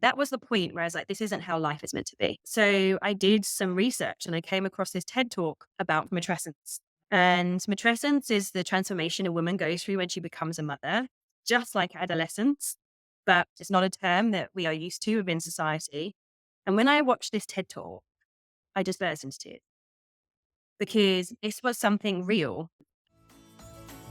that was the point where I was like, this isn't how life is meant to be. So I did some research and I came across this TED talk about matrescence. And matrescence is the transformation a woman goes through when she becomes a mother, just like adolescence, but it's not a term that we are used to within society. And when I watched this TED talk, I just burst into tears because this was something real.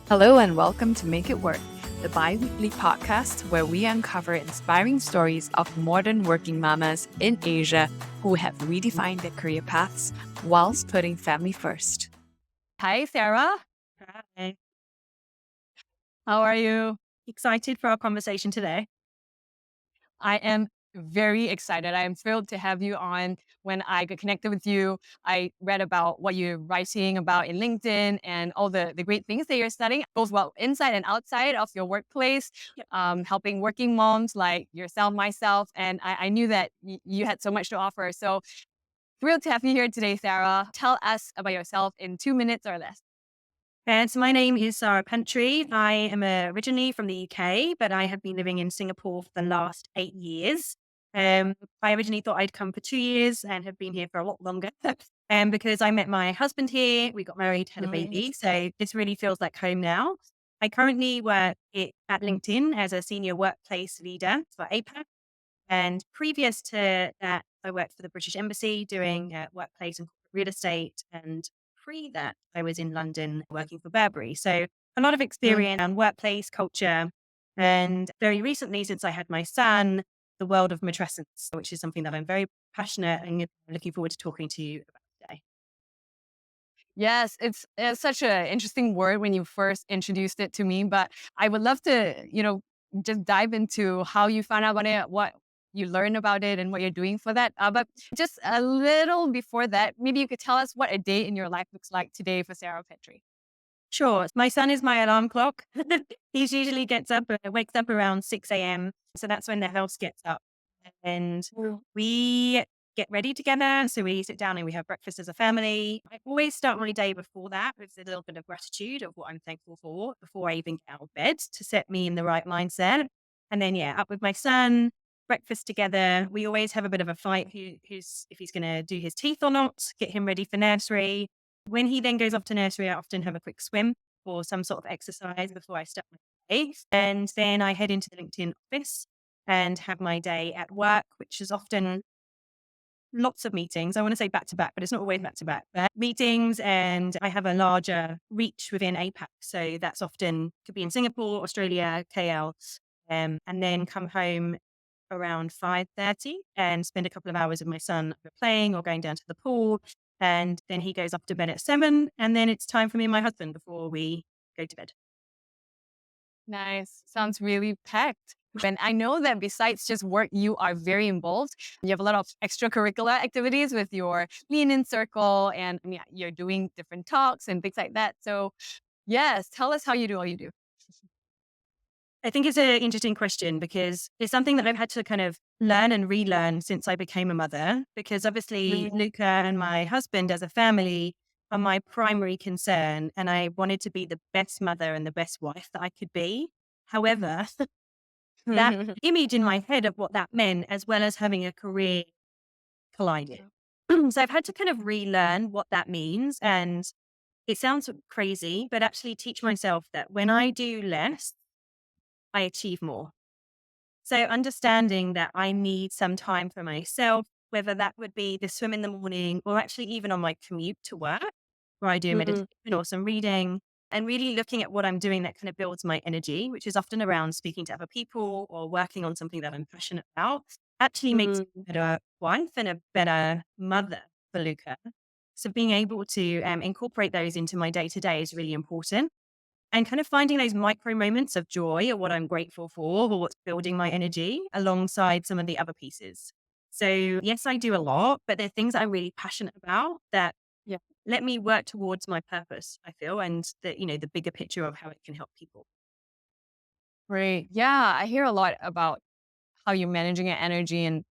Hello and welcome to Make It Work, the bi-weekly podcast where we uncover inspiring stories of modern working mamas in Asia who have redefined their career paths whilst putting family first. Hi, Sarah. Hi. How are you? Excited for our conversation today? I am very excited. I am thrilled to have you on. When I got connected with you, I read about what you're writing about in LinkedIn and all the great things that you're studying, both well inside and outside of your workplace, Yep. helping working moms like yourself, myself. And I knew that you had so much to offer. So thrilled to have you here today, Sarah. Tell us about yourself in 2 minutes or less. And so my name is Sara Pantry. I am originally from the UK, but I have been living in Singapore for the last 8 years. I originally thought I'd come for 2 years and have been here for a lot longer. Because I met my husband here, we got married, had a baby. So this really feels like home now. I currently work at LinkedIn as a senior workplace leader for APAC. And previous to that, I worked for the British Embassy doing workplace and corporate real estate. And pre that, I was in London working for Burberry. So a lot of experience on workplace culture. And very recently, since I had my son, the world of matrescence, which is something that I'm very passionate and looking forward to talking to you about today. Yes, it's such an interesting word when you first introduced it to me, but I would love to, just dive into how you found out about it, what you learned about it, and what you're doing for that. But just a little before that, maybe you could tell us what a day in your life looks like today for Sarah Petrie. Sure. My son is my alarm clock. He usually wakes up around 6 a.m. So that's when the house gets up. And we get ready together. So we sit down and we have breakfast as a family. I always start my day before that with a little bit of gratitude of what I'm thankful for before I even get out of bed to set me in the right mindset. And then, yeah, up with my son, breakfast together. We always have a bit of a fight who's if he's going to do his teeth or not, get him ready for nursery. When he then goes off to nursery, I often have a quick swim or some sort of exercise before I start my day. And then I head into the LinkedIn office and have my day at work, which is often lots of meetings. I want to say back to back, but it's not always back to back. But meetings, and I have a larger reach within APAC. So that's often could be in Singapore, Australia, KL, and then come home around 5:30 and spend a couple of hours with my son either playing or going down to the pool. And then he goes up to bed at 7. And then it's time for me and my husband before we go to bed. Nice. Sounds really packed. And I know that besides just work, you are very involved. You have a lot of extracurricular activities with your LeanIn circle, and I mean, you're doing different talks and things like that. So, yes, tell us how you do all you do. I think it's an interesting question because it's something that I've had to kind of learn and relearn since I became a mother. Because obviously, Luca and my husband as a family are my primary concern. And I wanted to be the best mother and the best wife that I could be. However, that image in my head of what that meant, as well as having a career, collided. So I've had to kind of relearn what that means. And it sounds crazy, but actually teach myself that when I do less, I achieve more. So understanding that I need some time for myself, whether that would be the swim in the morning or actually even on my commute to work, where I do meditation or some reading, and really looking at what I'm doing that kind of builds my energy, which is often around speaking to other people or working on something that I'm passionate about, actually makes me a better wife and a better mother for Luca. So being able to incorporate those into my day to day is really important. And kind of finding those micro moments of joy or what I'm grateful for or what's building my energy alongside some of the other pieces. So yes, I do a lot, but there are things I'm really passionate about that let me work towards my purpose, I feel, and the bigger picture of how it can help people. Great. Yeah, I hear a lot about how you're managing your energy and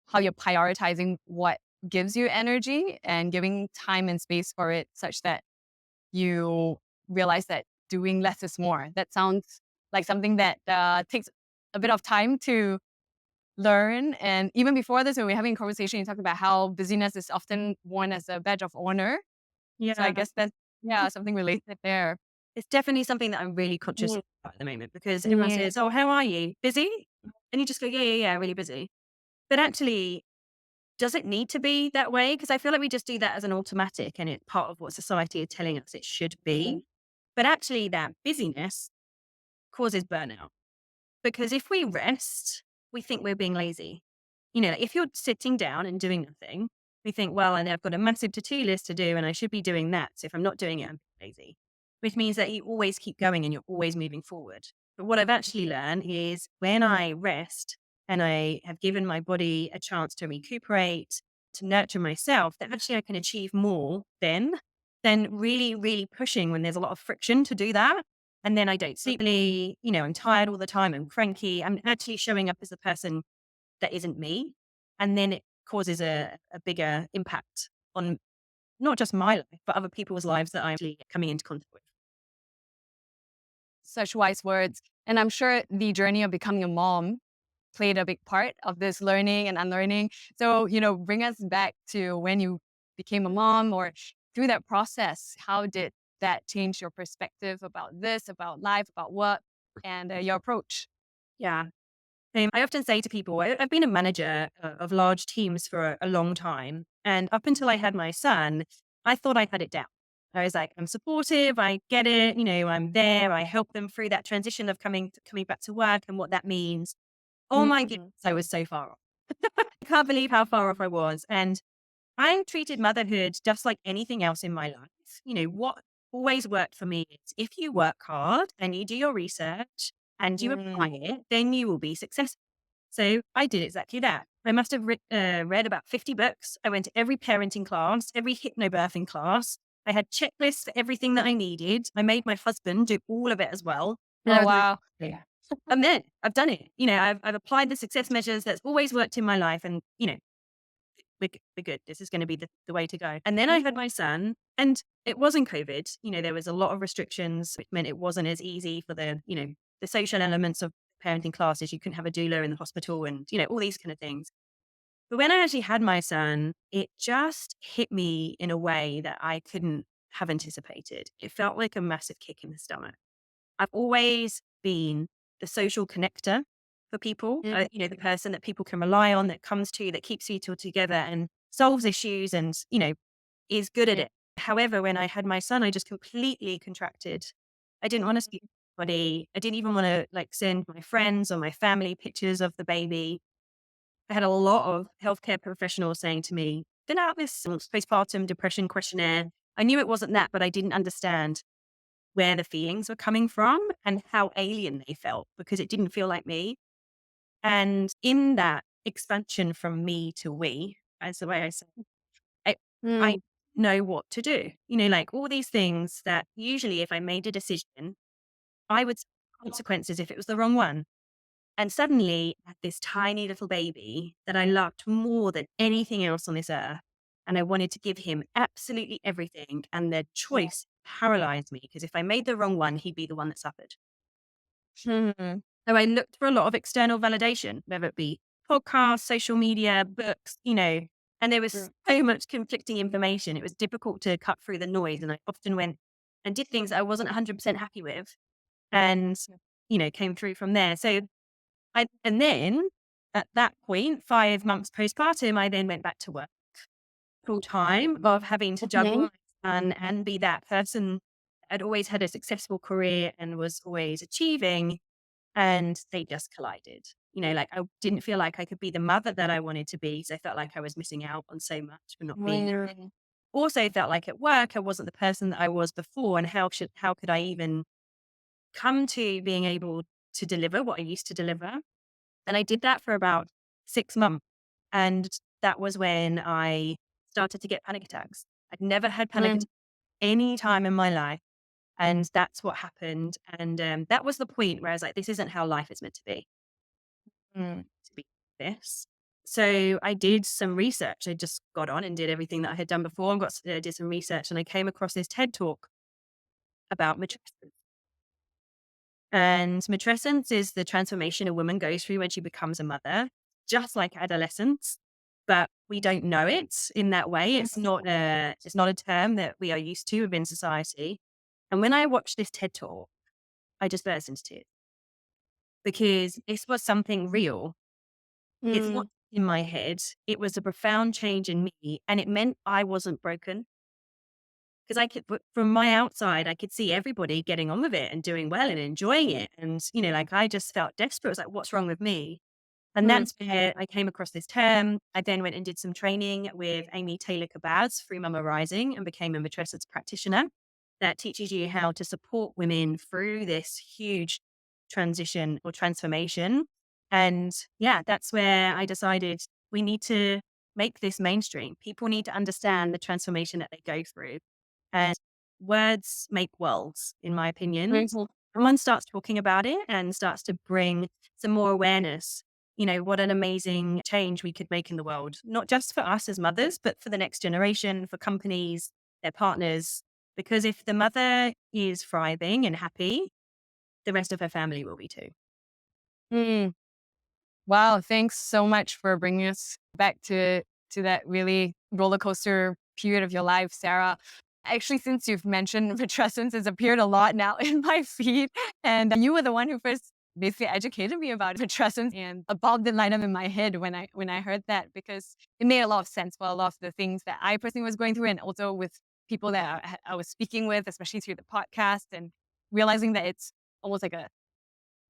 how you're prioritizing what gives you energy and giving time and space for it such that you realize that doing less is more. That sounds like something that takes a bit of time to learn. And even before this, when we were having a conversation, you talked about how busyness is often worn as a badge of honor. So I Yeah. guess that's, yeah, something related there. It's definitely something that I'm really conscious Mm, of at the moment because everyone mm, says, "Oh, how are you? Busy?" And you just go, "Yeah, yeah, yeah, really busy." But actually, does it need to be that way? Because I feel like we just do that as an automatic and it's part of what society is telling us it should be. But actually, that busyness causes burnout. Because if we rest, we think we're being lazy. Like if you're sitting down and doing nothing, we think, well, and I've got a massive to-do list to do and I should be doing that. So if I'm not doing it, I'm being lazy, which means that you always keep going and you're always moving forward. But what I've actually learned is when I rest and I have given my body a chance to recuperate, to nurture myself, that actually I can achieve more than really, really pushing when there's a lot of friction to do that. And then I don't sleep really, I'm tired all the time. I'm cranky. I'm actually showing up as a person that isn't me. And then it causes a bigger impact on not just my life, but other people's lives that I'm actually coming into contact with. such wise words. And I'm sure the journey of becoming a mom played a big part of this learning and unlearning. So, bring us back to when you became a mom or through that process. How did that change your perspective about this, about life, about work, and your approach? Yeah. I often say to people, I've been a manager of large teams for a long time. And up until I had my son, I thought I had it down. I was like, I'm supportive, I get it, I'm there, I help them through that transition of coming back to work and what that means. Oh my goodness, Mhm. I was so far off. I can't believe how far off I was. And I treated motherhood just like anything else in my life. What always worked for me is if you work hard and you do your research and you apply Mm. it, then you will be successful. So I did exactly that. I must have read about 50 books. I went to every parenting class, every hypnobirthing class. I had checklists for everything that I needed. I made my husband do all of it as well. And I Oh, was like, wow. yeah, I'm there. I've done it. I've applied the success measures that's always worked in my life. And, we're good. This is going to be the way to go. And then I had my son, and it wasn't COVID. There was a lot of restrictions, which meant it wasn't as easy for the social elements of parenting classes. You couldn't have a doula in the hospital and, all these kind of things. But when I actually had my son, it just hit me in a way that I couldn't have anticipated. It felt like a massive kick in the stomach. I've always been the social connector for people, Mm. the person that people can rely on, that comes to, that keeps people together and solves issues and, is good at Mm. it. However, when I had my son, I just completely contracted. I didn't want to speak to anybody. I didn't even want to send my friends or my family pictures of the baby. I had a lot of healthcare professionals saying to me, fill out this postpartum depression questionnaire. I knew it wasn't that, but I didn't understand where the feelings were coming from and how alien they felt because it didn't feel like me. And in that expansion from me to we, as the way I say, I, I Mm. know what to do. Like all these things that usually if I made a decision, I would see consequences if it was the wrong one. And suddenly I had this tiny little baby that I loved more than anything else on this earth. And I wanted to give him absolutely everything. And the choice paralyzed me because if I made the wrong one, he'd be the one that suffered. Mhm. So I looked for a lot of external validation, whether it be podcasts, social media, books, and there was Mm. so much conflicting information. It was difficult to cut through the noise. And I often went and did things I wasn't 100% happy with and, came through from there. So and then at that point, 5 months postpartum, I then went back to work full time of having to juggle Okay. my son and be that person. I'd always had a successful career and was always achieving, and they just collided. Like I didn't feel like I could be the mother that I wanted to be. So I felt like I was missing out on so much for not being. Mm. Also felt like at work I wasn't the person that I was before. And how could I even come to being able to deliver what I used to deliver? And I did that for about 6 months. And that was when I started to get panic attacks. I'd never had panic Mm. attacks any time in my life. And that's what happened. And that was the point where I was like, this isn't how life is meant to be. Mm. To be this. So I did some research. I just got on and did everything that I had done before and did some research. And I came across this TED talk about matrescence. And matrescence is the transformation a woman goes through when she becomes a mother. just like adolescence, but we don't know it in that way. It's not a term that we are used to within society. And when I watched this TED talk, I just burst into tears because this was something real. It's not Mm. in my head. It was a profound change in me, and it meant I wasn't broken. Because from my outside, I could see everybody getting on with it and doing well and enjoying it. And, like I just felt desperate. I was like, what's wrong with me? And Mm. that's where I came across this term. I then went and did some training with Amy Taylor Kabaz through Mama Rising and became a matrescence practitioner that teaches you how to support women through this huge transition or transformation. And yeah, that's where I decided we need to make this mainstream. People need to understand the transformation that they go through. And words make worlds, in my opinion. Mhm. Someone starts talking about it and starts to bring some more awareness. What an amazing change we could make in the world, not just for us as mothers, but for the next generation, for companies, their partners. Because if the mother is thriving and happy, the rest of her family will be too. Mm. Wow, thanks so much for bringing us back to that really roller coaster period of your life, Sarah. Actually, since you've mentioned matrescence, has appeared a lot now in my feed, and you were the one who first basically educated me about matrescence, and a bulb did light up in my head when I heard that, because it made a lot of sense for a lot of the things that I personally was going through, and also with people that I was speaking with, especially through the podcast, and realizing that it's almost like a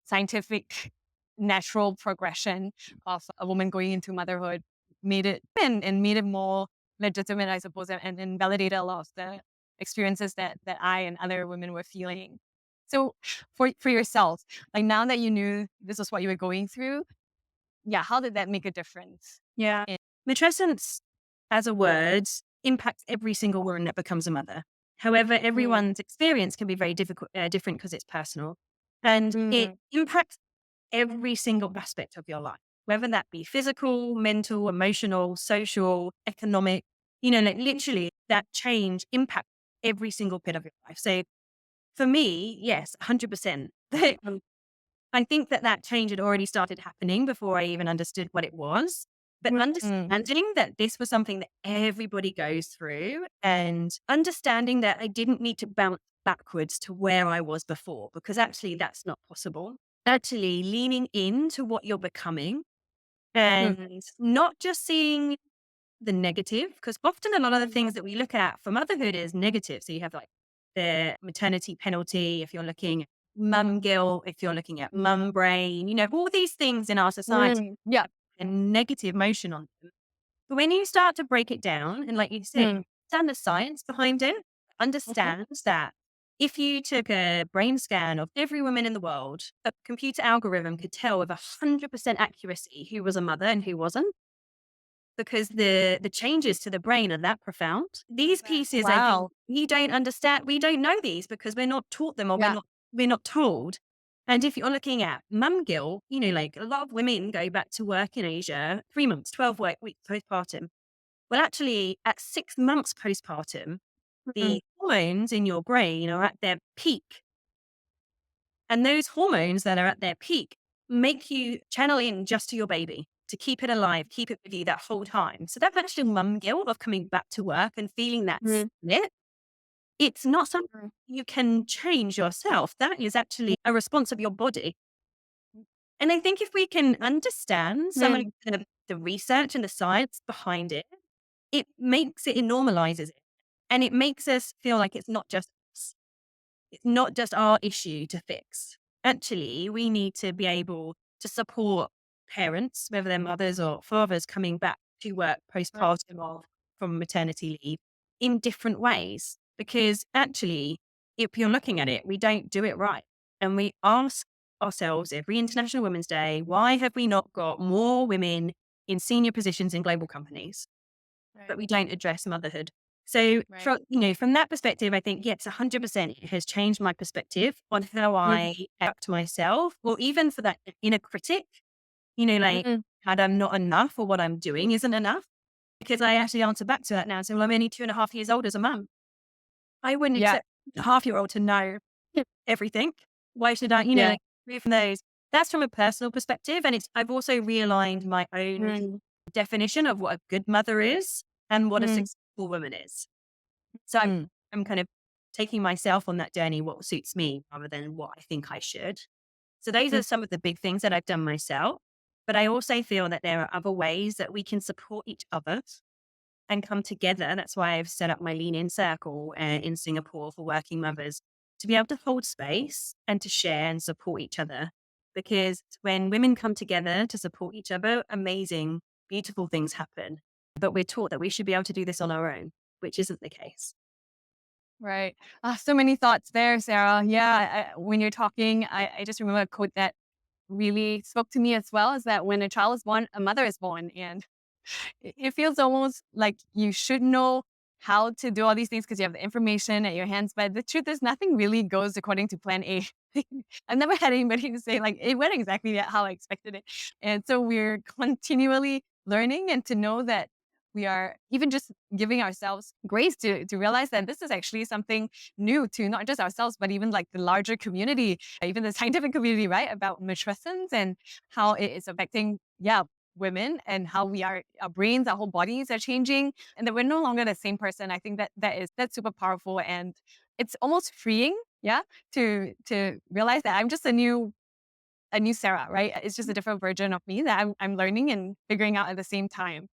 scientific natural progression of a woman going into motherhood made it and made it more legitimate, I suppose, and validated a lot of the experiences that I and other women were feeling. So for yourself, like now that you knew this was what you were going through, yeah, how did that make a difference? Yeah. In- Matrescence as a word impacts every single woman that becomes a mother. However, Mm. everyone's experience can be very different because it's personal. And it Mm. impacts every single aspect of your life, whether that be physical, mental, emotional, social, economic, like literally that change impacts every single bit of your life. So for me, yes, 100%. I think that change had already started happening before I even understood what it was. But Mm. understanding that this was something that everybody goes through and understanding that I didn't need to bounce backwards to where I was before, because actually that's not possible. Actually leaning into what you're becoming Mm. and not just seeing the negative, because often a lot of the things that we look at for motherhood is negative. So you have like the maternity penalty, if you're looking at mum guilt, if you're looking at mum brain, all these things in our society Mm. Yeah. and negative motion on them. But when you start to break it down, and like you said, Mm. understand the science behind it, Mhm. understands that if you took a brain scan of every woman in the world, a computer algorithm could tell with 100% accuracy who was a mother and who wasn't, because the changes to the brain are that profound. These pieces, I think, Wow. we don't understand. We don't know these because we're not taught them, or we're Yeah. not we're not told. And if you're looking at mum guilt, like a lot of women go back to work in Asia 3 months, 12 weeks postpartum. Well, actually, at 6 months postpartum, Mm. the hormones in your brain are at their peak. And those hormones that are at their peak make you channel in just to your baby to keep it alive, keep it with you that whole time. So that's actually mum guilt of coming back to work and feeling that Mm. split. It's not something Mm. you can change yourself. That is actually a response of your body. And I think if we can understand some of Mm. the research and the science behind it, it normalizes it. And it makes us feel like it's not just us. It's not just our issue to fix. Actually, we need to be able to support parents, whether they're mothers or fathers, coming back to work postpartum or from maternity leave in different ways. Because actually, if you're looking at it, we don't do it right. And we ask ourselves every International Women's Day, why have we not got more women in senior positions in global companies? But Right. we don't address motherhood. So Right. from that perspective, I think, yes, 100% it has changed my perspective on how Mm. I act myself, or even for that inner critic, like Mm. that I'm not enough or what I'm doing isn't enough. Because I actually answer back to that now and say, well, I'm only 2.5 years old as a mum. I wouldn't Yeah. expect a half-year-old to know everything. Why should I, Yeah. like move from those? that's from a personal perspective. And I've also realigned my own Mm, definition of what a good mother is and what a mm, successful woman is. So mm, I'm kind of taking myself on that journey, what suits me rather than what I think I should. So those mm. are some of the big things that I've done myself. But I also feel that there are other ways that we can support each other and come together. That's why I've set up my LeanIn circle in Singapore for working mothers to be able to hold space and to share and support each other. Because when women come together to support each other, amazing, beautiful things happen. But we're taught that we should be able to do this on our own, which isn't the case. Right. So many thoughts there, Sarah. Yeah, when you're talking, I just remember a quote that really spoke to me as well, is that when a child is born, a mother is born. And it feels almost like you should know how to do all these things because you have the information at your hands. But the truth is, nothing really goes according to plan A. I've never had anybody say, like, it went exactly how I expected it. And so we're continually learning, and to know that we are even just giving ourselves grace to realize that this is actually something new to not just ourselves, but even like the larger community, even the scientific community, right? About matrescence and how it is affecting, yeah, women, and how our brains, our whole bodies are changing, and that we're no longer the same person. I think that that's super powerful, and it's almost freeing, yeah, to realize that I'm just a new Sarah, right? It's just a different version of me that I'm learning and figuring out at the same time.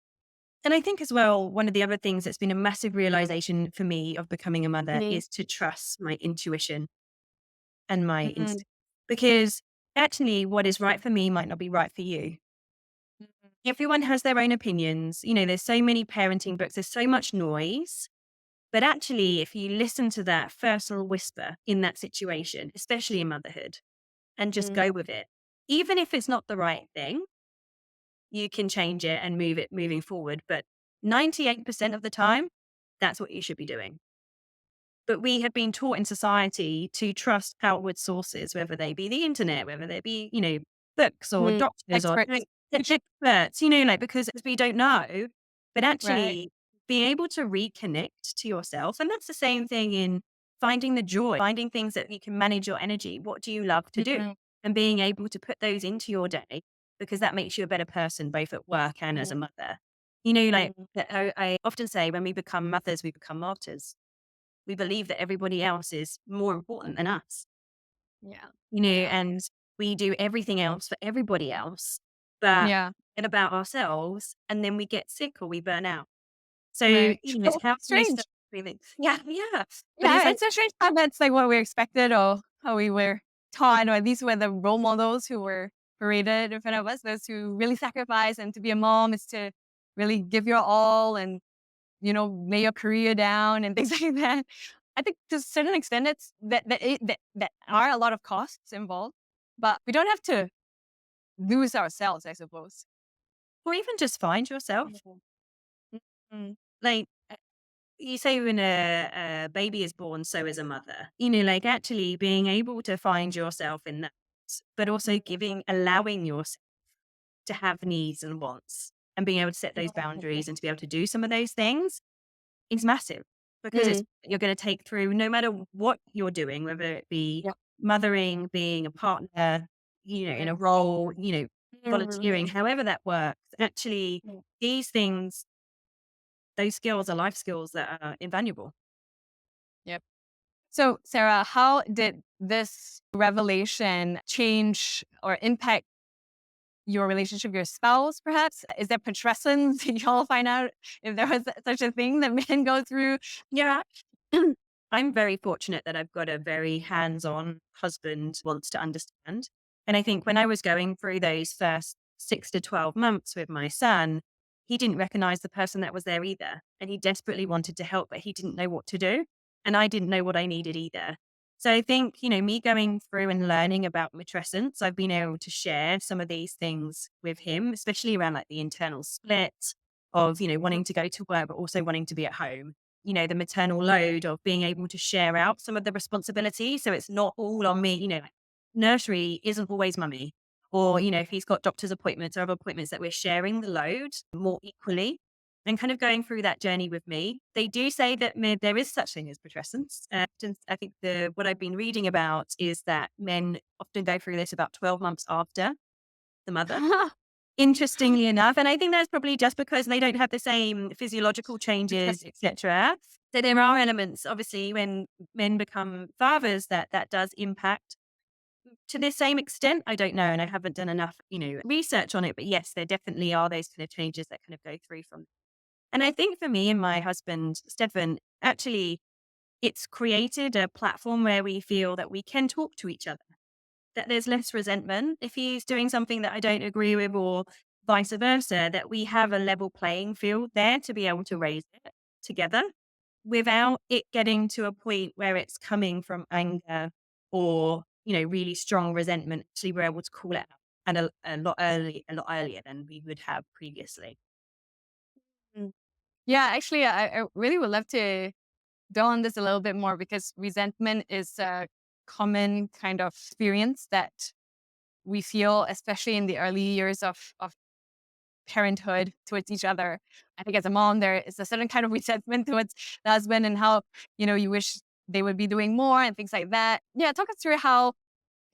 And I think as well, one of the other things that's been a massive realization for me of becoming a mother Mhm. is to trust my intuition and my Mhm. instinct. Because actually, what is right for me might not be right for you. Mhm. Everyone has their own opinions. There's so many parenting books, there's so much noise. But actually, if you listen to that first little whisper in that situation, especially in motherhood, and just Mhm. go with it, even if it's not the right thing, you can change it and move it moving forward. But 98% of the time, that's what you should be doing. But we have been taught in society to trust outward sources, whether they be the internet, whether they be, books or Mhm. doctors or Experts. experts, because we don't know. But Right. actually, being able to reconnect to yourself. And that's the same thing in finding the joy, finding things that you can manage your energy. What do you love to do? Mhm. And being able to put those into your day because that makes you a better person, both at work and as a Mhm. mother. Mhm. I often say when we become mothers, we become martyrs. We believe that everybody else is more important than us, Yeah. Yeah. and we do everything else for everybody else, but Yeah. forget about ourselves, and then we get sick or we burn out. So, Right. it's how can we start Strange. breathing? Yeah, yeah. But it's Yeah, it's a strange how that's like what we expected, or how we were taught, or at least were the role models who were paraded in front of us, those who really sacrifice, and to be a mom is to really give your all and, lay your career down and things like that. I think to a certain extent it's that are a lot of costs involved, but we don't have to lose ourselves, I suppose. or even just find yourself. Mhm. Mhm. Like you say, when a baby is born, so is a mother. Like actually being able to find yourself in that, but also allowing yourself to have needs and wants and being able to set those boundaries and to be able to do some of those things is massive because it's Mm. you're going to take through no matter what you're doing, whether it be Yeah. mothering, being a partner, in Right. a role, Mhm. volunteering, however that works. Actually, Mm. these things, those skills are life skills that are invaluable. Yep. So, Sarah, how did this revelation change or impact your relationship with your spouse, perhaps? Is there matrescence? Did y'all find out if there was such a thing that men go through? Yeah. I'm very fortunate that I've got a very hands-on husband who wants to understand. And I think when I was going through those first 6 to 12 months with my son, he didn't recognize the person that was there either. And he desperately wanted to help, but he didn't know what to do. And I didn't know what I needed either. So I think, me going through and learning about matrescence, I've been able to share some of these things with him, especially around like the internal split of, wanting to go to work, but also wanting to be at home, the maternal load of being able to share out some of the responsibility. So it's not all on me, like nursery isn't always mummy. Or, if he's got doctor's appointments or other appointments that we're sharing the load more equally. and kind of going through that journey with me. They do say that there is such thing as matrescence. I think what I've been reading about is that men often go through this about 12 months after the mother. Interestingly enough, and I think that's probably just because they don't have the same physiological changes, etc. So there are elements, obviously, when men become fathers, that does impact to the same extent. I don't know, and I haven't done enough, research on it. But yes, there definitely are those kind of changes that kind of go through from. And I think for me and my husband, Stefan, actually, it's created a platform where we feel that we can talk to each other, that there's less resentment if he's doing something that I don't agree with, or vice versa, that we have a level playing field there to be able to raise it together without it getting to a point where it's coming from anger or, really strong resentment. Actually, we're able to call it out and a lot earlier than we would have previously. Mm. Yeah, actually, I really would love to go on this a little bit more because resentment is a common kind of experience that we feel, especially in the early years of parenthood towards each other. I think as a mom, there is a certain kind of resentment towards the husband and how, you wish they would be doing more and things like that. Yeah, talk us through how,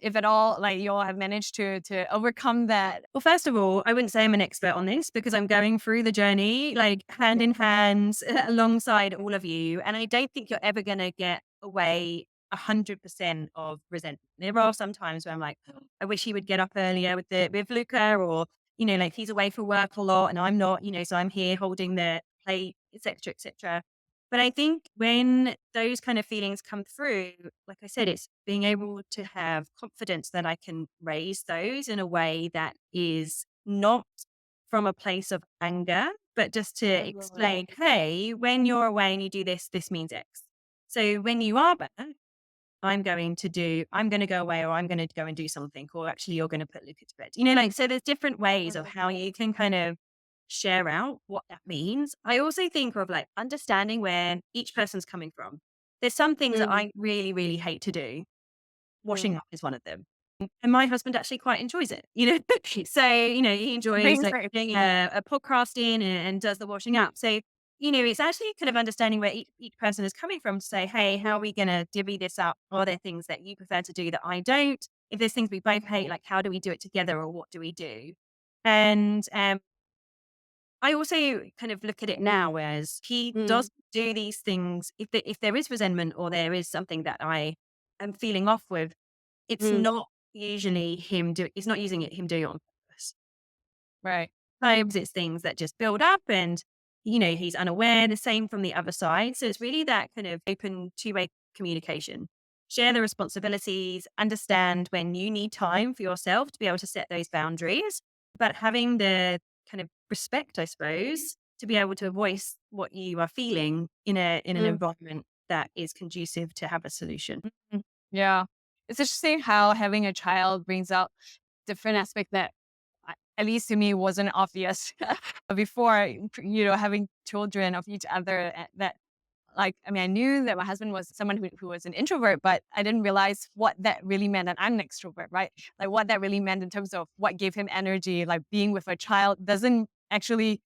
if at all, like you all have managed to overcome that. Well, first of all, I wouldn't say I'm an expert on this because I'm going through the journey like hand in hand alongside all of you. And I don't think you're ever going to get away 100% of resentment. There are some times where I'm like, "Oh, I wish he would get up earlier with Luca, or, like he's away for work a lot and I'm not, so I'm here holding the plate, etc., etc." But I think when those kind of feelings come through, like I said, it's being able to have confidence that I can raise those in a way that is not from a place of anger, but just to explain, hey, when you're away and you do this, this means X. So when you are back, I'm going to go away, or I'm going to go and do something, or actually you're going to put Luca to bed. So there's different ways of how you can kind of share out what that means. I also think of like understanding where each person's coming from. There's some things that Mm, I really, really hate to do. mm. Washing up is one of them. And my husband actually quite enjoys it, So, he enjoys Great, like great. doing a podcast in and does the washing up. So, it's actually kind of understanding where each person is coming from to say, hey, how are we going to divvy this up? Are there things that you prefer to do that I don't? If there's things we both hate, like how do we do it together, or what do we do? And I also kind of look at it now as he Mm, does do these things. If there is resentment or there is something that I am feeling off with, it's mm, not usually it's not using it him doing it on purpose. right. Sometimes it's things that just build up and, he's unaware, the same from the other side. So it's really that kind of open two-way communication. Share the responsibilities, understand when you need time for yourself to be able to set those boundaries, but having the kind of respect, I suppose, to be able to voice what you are feeling in an Mm, environment that is conducive to have a solution. mm. Yeah. It's interesting how having a child brings out different aspect that at least to me wasn't obvious before, having children of each other that like, I mean, I knew that my husband was someone who was an introvert, but I didn't realize what that really meant. And I'm an extrovert, right? Like what that really meant in terms of what gave him energy, like being with a child doesn't actually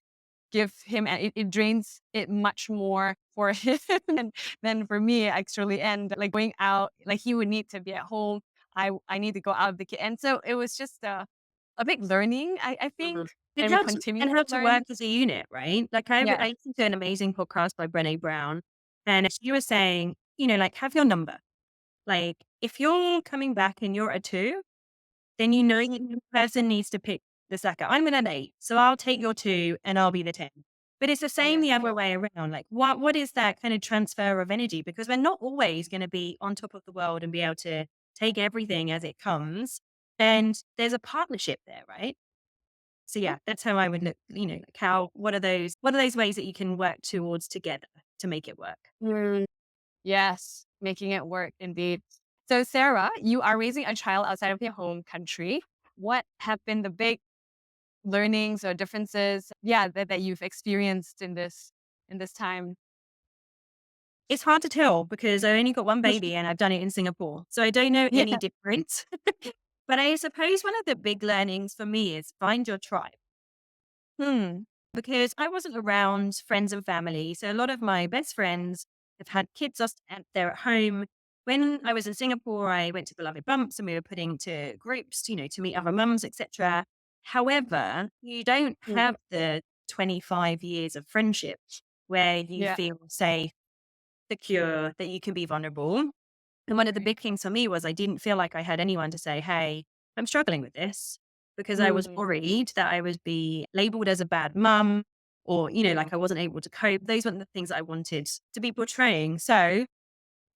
give him, it drains it much more for him than for me actually. And like going out, like he would need to be at home. I need to go out of the kid. And so it was just a big learning, I think, Mhm. It and we helps continue and to how to learn. work as a unit, right? Like Yeah. I listened to an amazing podcast by Brené Brown, and she was saying, like have your number. Like if you're coming back and you're a 2, then the person needs to pick the sucker. I'm an 8, so I'll take your 2 and I'll be the 10. But it's the same Yeah. the other way around. Like what is that kind of transfer of energy? Because we're not always going to be on top of the world and be able to take everything as it comes. And there's a partnership there, right? So yeah, that's how I would look, like what are those ways that you can work towards together to make it work? Mm, yes, making it work indeed. So, Sarah, you are raising a child outside of your home country. What have been the big learnings or differences, yeah, that you've experienced in this time? It's hard to tell because I only got one baby and I've done it in Singapore. So I don't know any Yeah. difference. But I suppose one of the big learnings for me is find your tribe. Hmm. because I wasn't around friends and family. So a lot of my best friends have had kids and they're at home. When I was in Singapore, I went to Beloved Bumps and we were putting to groups, to meet other mums, etc. However, you don't Mm. have the 25 years of friendship where you Yeah. feel safe, secure, that you can be vulnerable. And one of the Right. big things for me was I didn't feel like I had anyone to say, hey, I'm struggling with this, because I was Mm. worried that I would be labeled as a bad mum or, Yeah. like I wasn't able to cope. Those weren't the things that I wanted to be portraying. So,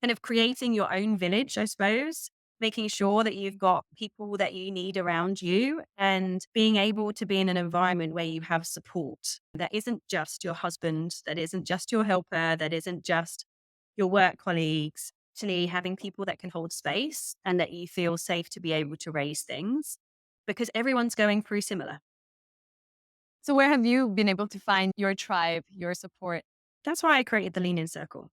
kind of creating your own village, I suppose, making sure that you've got people that you need around you and being able to be in an environment where you have support that isn't just your husband, that isn't just your helper, that isn't just your work colleagues. Actually, having people that can hold space and that you feel safe to be able to raise things because everyone's going through similar. So where have you been able to find your tribe, your support? That's why I created the LeanIn Circle.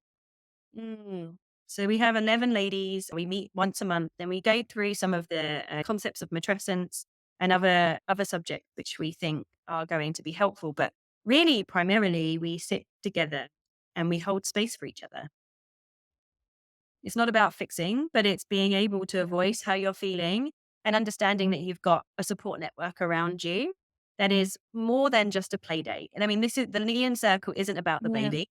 Mm. So we have 11 ladies. We meet once a month and we go through some of the concepts of matrescence and other subjects which we think are going to be helpful. But really, primarily, we sit together and we hold space for each other. It's not about fixing, but it's being able to voice how you're feeling and understanding that you've got a support network around you that is more than just a play date. And I mean, this is the Lean Circle isn't about the Yeah. baby.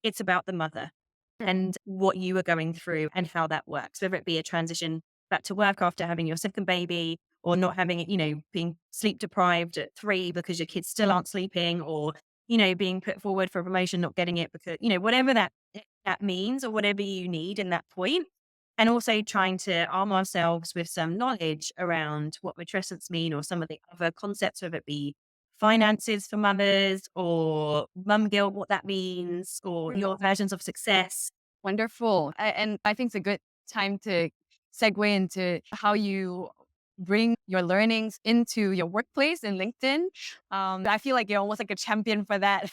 It's about the mother and what you are going through and how that works, whether it be a transition back to work after having your second baby or not having it, being sleep deprived at 3 because your kids still aren't sleeping or, being put forward for a promotion, not getting it because, whatever that means or whatever you need in that point. And also trying to arm ourselves with some knowledge around what matrescence mean or some of the other concepts, whether it be finances for mothers or mum guilt, what that means, or your versions of success. Wonderful. And I think it's a good time to segue into how you bring your learnings into your workplace in LinkedIn. I feel like you're almost like a champion for that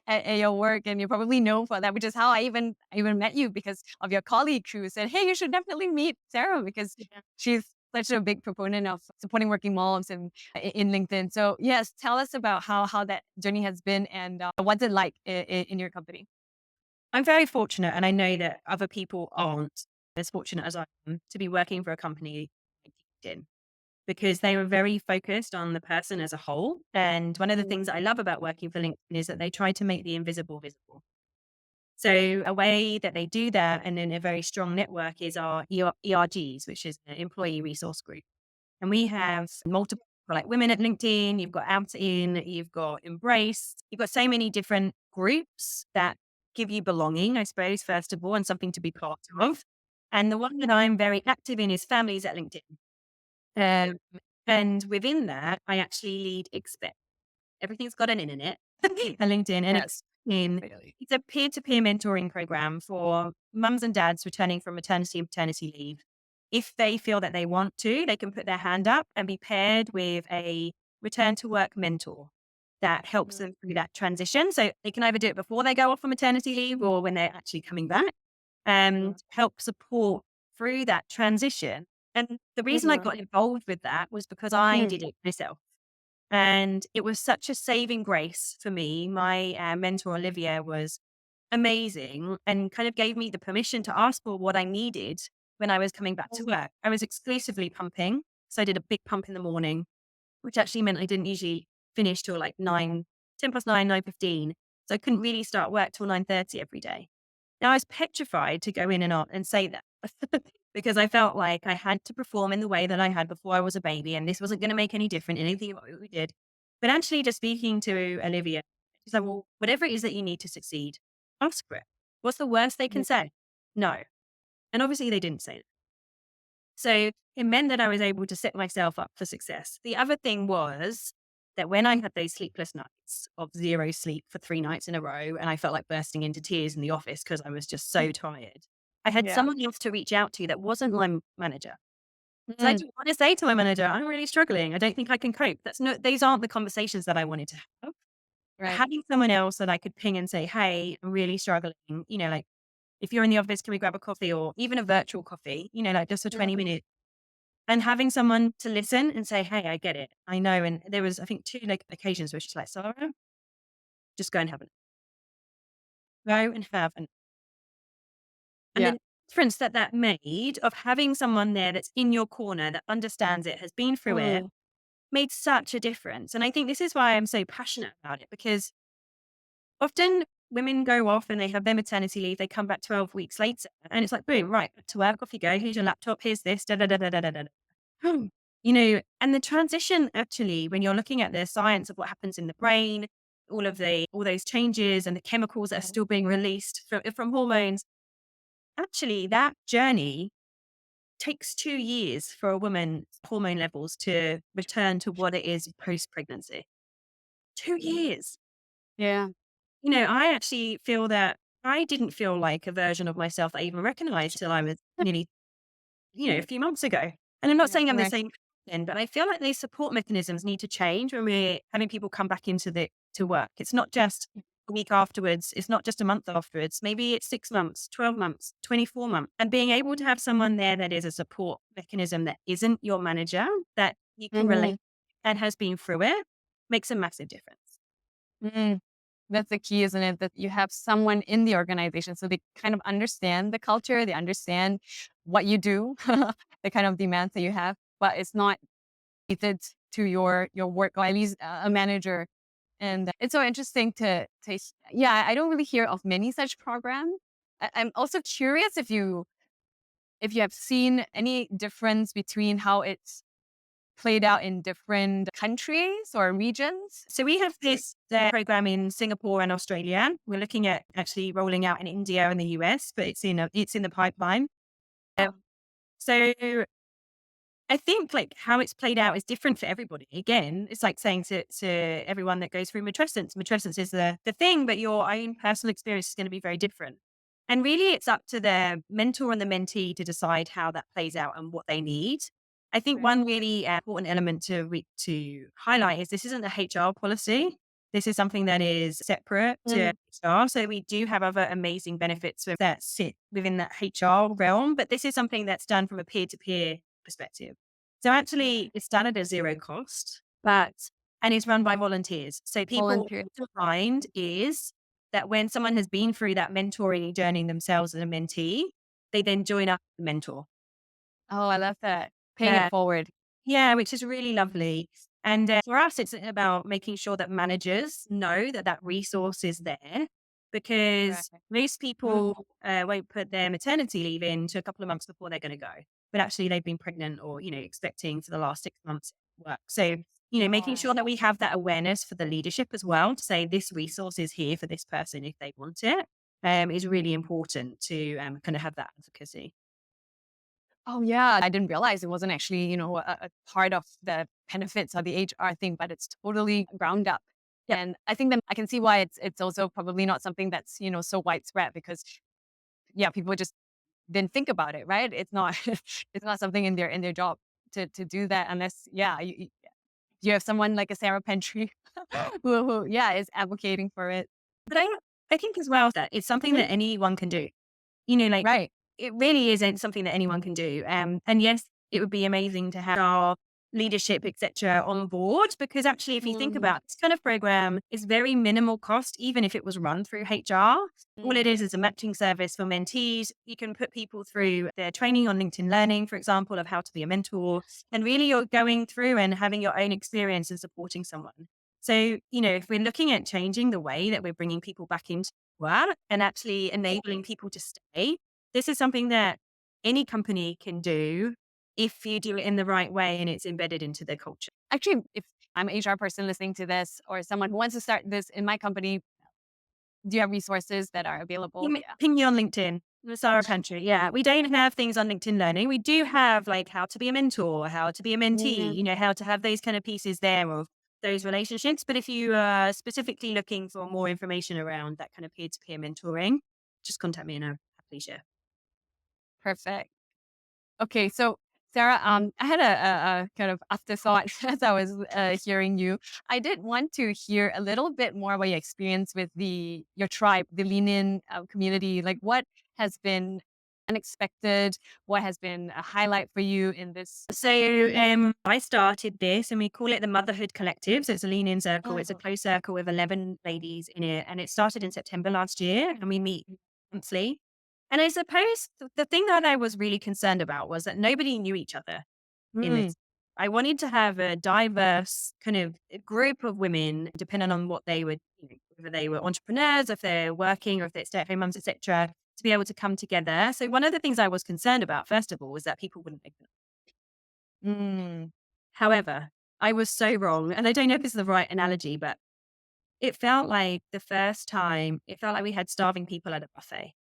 at your work, and you're probably known for that, which is how I even met you because of your colleague who said, "Hey, you should definitely meet Sarah because Yeah. she's such a big proponent of supporting working moms and in LinkedIn." So yes, tell us about how that journey has been and what's it like in your company. I'm very fortunate, and I know that other people aren't as fortunate as I am to be working for a company like LinkedIn because they were very focused on the person as a whole. And one of the things that I love about working for LinkedIn is that they try to make the invisible visible. So a way that they do that and in a very strong network is our ERGs, which is an employee resource group. And we have multiple like women at LinkedIn, you've got Out In, you've got Embrace, you've got so many different groups that give you belonging, I suppose, first of all, and something to be part of. And the one that I'm very active in is Families at LinkedIn. Um, and within that, I actually lead Expect. Everything's got an in it, a LinkedIn, and Yes. Really. it's a peer-to-peer mentoring program for mums and dads returning from maternity and paternity leave. If they feel that they want to, they can put their hand up and be paired with a return to work mentor that helps Mm. them through that transition. So they can either do it before they go off on maternity leave or when they're actually coming back and help support through that transition. And the reason I Mhm. got involved with that was because I Mm. did it myself. And it was such a saving grace for me. My mentor, Olivia, was amazing and kind of gave me the permission to ask for what I needed when I was coming back to work. I was exclusively pumping. So I did a big pump in the morning, which actually meant I didn't usually finish till like 9, 10 past 9, 9:15. So I couldn't really start work till 9:30 every day. Now I was petrified to go in and say that because I felt like I had to perform in the way that I had before I was a baby, and this wasn't going to make any difference in anything what we did. But actually, just speaking to Olivia, she's like, "Well, whatever it is that you need to succeed, ask for it. What's the worst they can say? No." And obviously, they didn't say that. So it meant that I was able to set myself up for success. The other thing was that when I had those sleepless nights of zero sleep for 3 nights in a row, and I felt like bursting into tears in the office because I was just so tired, I had Yeah. someone else to reach out to that wasn't my manager. So I Mm. didn't want to say to my manager, I'm really struggling. I don't think I can cope. These aren't the conversations that I wanted to have. But Right. having someone else that I could ping and say, hey, I'm really struggling, like if you're in the office, can we grab a coffee or even a virtual coffee, like just for 20 minutes and having someone to listen and say, "Hey, I get it. I know." And there was, I think, 2 like occasions where she's like, "Sarah, just go and have it. Go and have an." And Yeah. the difference that that made of having someone there that's in your corner, that understands it, has been through it, Mm. made such a difference. And I think this is why I'm so passionate about it, because often women go off and they have their maternity leave, they come back 12 weeks later, and it's like, boom, right, back to work, off you go. Here's your laptop, here's this, da da da da da da da. You know, and the transition actually, when you're looking at the science of what happens in the brain, all those changes and the chemicals that are still being released from hormones, actually that journey takes 2 years for a woman's hormone levels to return to what it is post pregnancy. 2 years. Yeah. You know, I actually feel that I didn't feel like a version of myself that I even recognized till I was nearly, a few months ago. And I'm not Yeah. saying I'm the Right. same person, but I feel like these support mechanisms need to change when we're having people come back into the to work. It's not just a week afterwards. It's not just a month afterwards. Maybe it's 6 months, 12 months, 24 months. And being able to have someone there that is a support mechanism that isn't your manager, that you can relate Mhm. and has been through it, makes a massive difference. Mm. That's the key, isn't it? That you have someone in the organization so they kind of understand the culture, they understand what you do, the kind of demands that you have, but it's not related to your work, or at least a manager. And it's so interesting yeah, I don't really hear of many such programs. I'm also curious if you have seen any difference between how it's played out in different countries or regions. So we have this program in Singapore and Australia. We're looking at actually rolling out in India and the US, but it's in the pipeline. Oh, So I think like how it's played out is different for everybody. Again, it's like saying to everyone that goes through matrescence, matrescence is the thing, but your own personal experience is going to be very different. And really, it's up to the mentor and the mentee to decide how that plays out and what they need. I think right. one really important element to highlight is this isn't a HR policy. This is something that is separate to Mm, HR. So we do have other amazing benefits that sit within that HR realm, but this is something that's done from a peer to peer perspective. So right. actually, it's done at a zero cost, and it's run by volunteers. So people, what Volunteer. to find is that when someone has been through that mentoring journey themselves as a mentee, they then join up with the mentor. Oh, I love that. Paying it Yeah. forward. Yeah, which is really lovely. And for us, it's about making sure that managers know that that resource is there, Right. because most people won't put their maternity leave in to a couple of months before they're going to go. But actually, they've been pregnant or, expecting for the last 6 months work. So, making Right. sure that we have that awareness for the leadership as well to say this resource is here for this person if they want it, is really important to kind of have that advocacy. Oh, yeah. I didn't realize it wasn't actually, a part of the benefits of the HR thing, but it's totally ground up. Yep. And I think that I can see why it's also probably not something that's, so widespread because yeah, people just didn't think about it, right? It's not it's not something in their job to do that unless yeah, you have someone like a Sarah Pantry who yeah, is advocating for it. But I think as well that it's something Mhm. that anyone can do. Like Right. it really isn't something that anyone can do. And yes, it would be amazing to have our leadership, etc., on board, because actually, if you think Mhm. about this kind of program, is very minimal cost, even if it was run through HR. All it is a matching service for mentees. You can put people through their training on LinkedIn Learning, for example, of how to be a mentor. And really, you're going through and having your own experience and supporting someone. So, if we're looking at changing the way that we're bringing people back into work and actually enabling people to stay, this is something that any company can do if you do it in the right way and it's embedded into their culture. Actually, if I'm an HR person listening to this or someone who wants to start this in my company, do you have resources that are available? Yeah. Ping me on LinkedIn, the Sara Pantry. Yeah, we don't have things on LinkedIn Learning. We do have like how to be a mentor, how to be a mentee, Mhm. how to have those kind of pieces there of those relationships. But if you are specifically looking for more information around that kind of peer to peer mentoring, just contact me and I'll happily share. Perfect. Okay, so Sarah, I had a kind of afterthought as I was hearing you. I did want to hear a little bit more about your experience with your tribe, the LeanIn community. Like, what has been unexpected? What has been a highlight for you in this? So I started this and we call it the Motherhood Collective. So it's a lean-in circle. It's a closed circle with 11 ladies in it. And it started in September last year and we meet monthly. And I suppose the thing that I was really concerned about was that nobody knew each other in Mm, this. I wanted to have a diverse kind of group of women, depending on what they were, whether they were entrepreneurs, if they're working, or if they're stay-at-home mums, etc., to be able to come together. So one of the things I was concerned about, first of all, was that people wouldn't open up. mm. However, I was so wrong, and I don't know if this is the right analogy, but it felt like the first time, it felt like we had starving people at a buffet.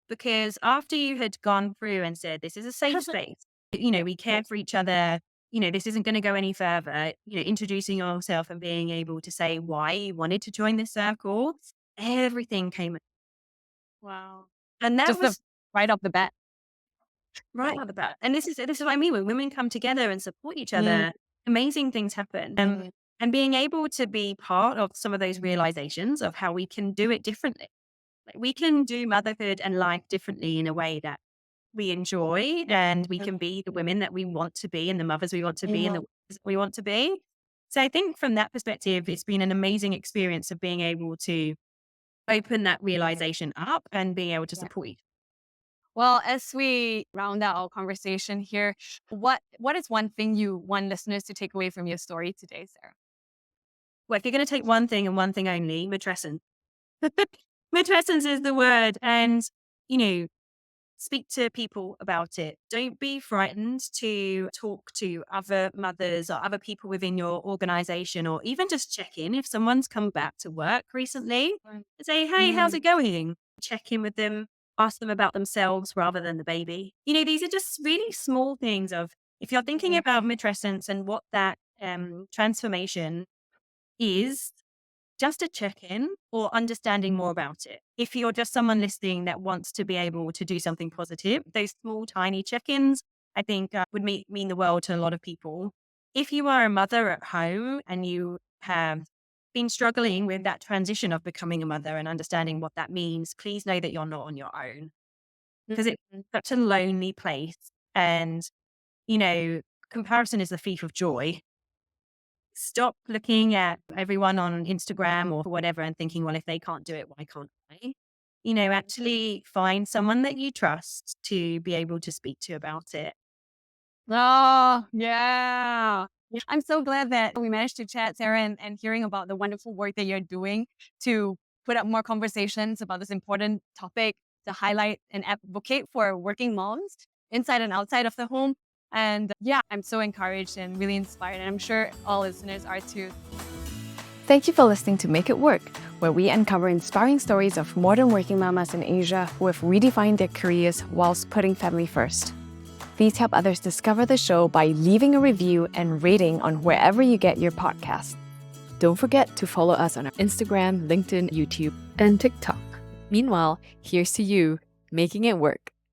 Because after you had gone through and said, this is a safe space, we care for each other, this isn't going to go any further, introducing yourself and being able to say why you wanted to join this circle, everything came. Wow. And that Just the was right off the bat. right out the bat. And this is what I mean. When women come together and support each Mm, other, amazing things happen. And being able to be part of some of those realizations of how we can do it differently. Like we can do motherhood and life differently in a way that we enjoy and we can be the women that we want to be and the mothers we want to be and the wives that we want to be. So I think from that perspective, it's been an amazing experience of being able to open that realization up and being able to yeah. support each. Well, as we round out our conversation here, what is one thing you want listeners to take away from your story today, Sarah? Well, if you're going to take one thing and one thing only, matrescence. Matrescence is the word. And, you know, speak to people about it. Don't be frightened to talk to other mothers or other people within your organization, or even just check in if someone's come back to work recently and say, hey, how's it going? Check in with them, ask them about themselves rather than the baby. These are just really small things of if you're thinking about matrescence and what that transformation is, just a check in or understanding more about it. If you're just someone listening that wants to be able to do something positive, those small, tiny check ins, I think would mean the world to a lot of people. If you are a mother at home and you have been struggling with that transition of becoming a mother and understanding what that means, please know that you're not on your own because it's such a lonely place. And, comparison is the thief of joy. Stop looking at everyone on Instagram or whatever and thinking, well, if they can't do it, why can't I? Actually find someone that you trust to be able to speak to about it. Oh, yeah. I'm so glad that we managed to chat, Sarah, and hearing about the wonderful work that you're doing to put up more conversations about this important topic, to highlight and advocate for working moms inside and outside of the home. And yeah, I'm so encouraged and really inspired. And I'm sure all listeners are too. Thank you for listening to Make It Work, where we uncover inspiring stories of modern working mamas in Asia who have redefined their careers whilst putting family first. Please help others discover the show by leaving a review and rating on wherever you get your podcast. Don't forget to follow us on our Instagram, LinkedIn, YouTube, and TikTok. Meanwhile, here's to you making it work.